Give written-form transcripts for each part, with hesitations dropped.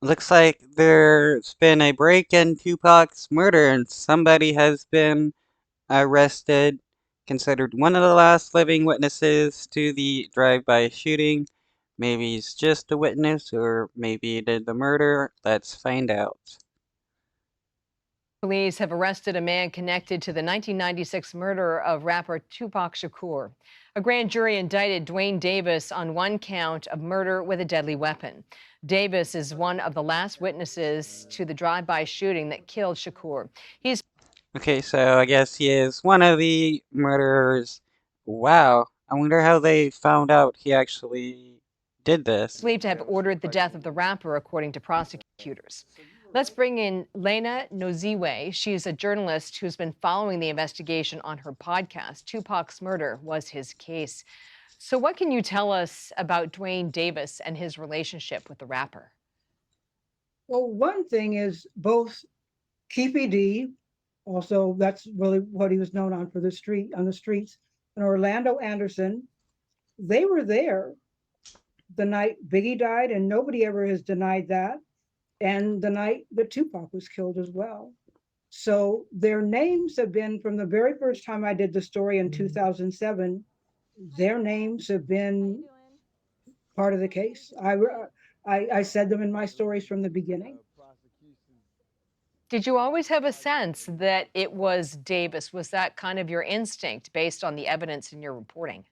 Looks like there's been a break in Tupac's murder and somebody has been arrested, considered one of the last living witnesses to the drive-by shooting. Maybe he's just a witness, or maybe he did the murder. Let's find out. Police have arrested a man connected to the 1996 murder of rapper Tupac Shakur. A grand jury indicted Duane Davis on one count of murder with a deadly weapon. Davis is one of the last witnesses to the drive-by shooting that killed Shakur. He's Okay, so I guess he is one of the murderers. Wow, I wonder how they found out he actually did this. believed to have ordered the death of the rapper, according to prosecutors. Let's bring in Lena Noziwe. She's a journalist who's been following the investigation on her podcast. Tupac's murder was his case. So, what can you tell us about Duane Davis and his relationship with the rapper? Well, one thing is both Keefy D, also that's really what he was known on for the street on the streets, and Orlando Anderson, they were there the night Biggie died, and nobody ever has denied that, and the night that Tupac was killed as well. So their names have been from the very first time I did the story in 2007. Their names have been part of the case. I said them in my stories from the beginning. Did you always have a sense that it was Davis? Was that kind of your instinct based on the evidence in your reporting?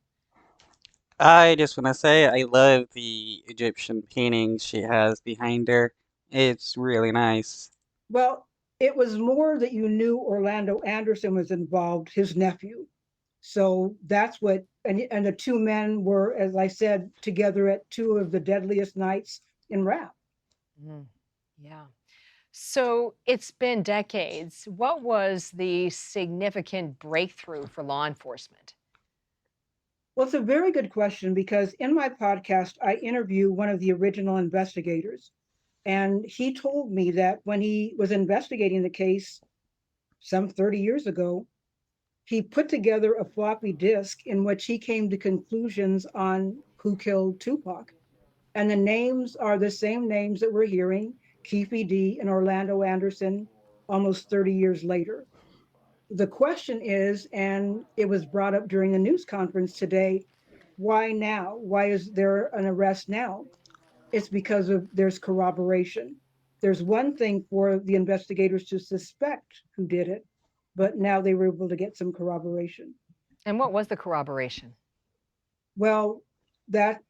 I just want to say I love the Egyptian painting she has behind her. It's really nice. Well, it was more that you knew Orlando Anderson was involved, his nephew. So that's what, and the two men were, as I said, together at two of the deadliest nights in rap. Mm, yeah. So it's been decades. What was the significant breakthrough for law enforcement? Well, it's a very good question because in my podcast, I interview one of the original investigators. And he told me that when he was investigating the case some 30 years ago, he put together a floppy disk in which he came to conclusions on who killed Tupac. And the names are the same names that we're hearing, Keefe D and Orlando Anderson, almost 30 years later. The question is, and it was brought up during the news conference today, why now? Why is there an arrest now? It's because of there's corroboration. There's one thing for the investigators to suspect who did it, but now they were able to get some corroboration. And what was the corroboration? Well, that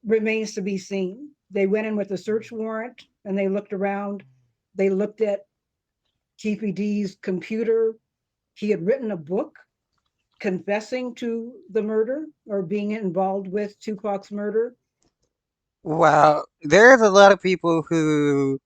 remains to be seen. They went in with a search warrant and they looked around. They looked at GPD's computer. He had written a book confessing to the murder or being involved with Tupac's murder. Wow, there's a lot of people who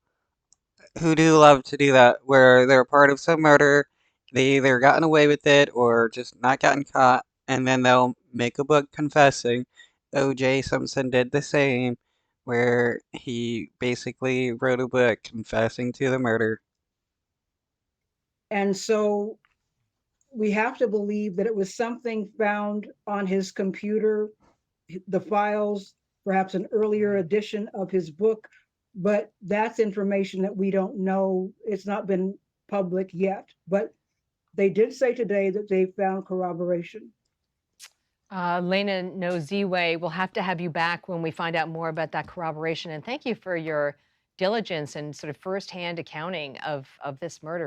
do love to do that, where they're part of some murder, they either gotten away with it or just not gotten caught, and then they'll make a book confessing. O.J. Simpson did the same, where he basically wrote a book confessing to the murder. And so we have to believe that it was something found on his computer, the files, perhaps an earlier edition of his book, but that's information that we don't know. It's not been public yet, but they did say today that they found corroboration. Lena Noziwe, we'll have to have you back when we find out more about that corroboration. And thank you for your diligence and sort of firsthand accounting of this murder.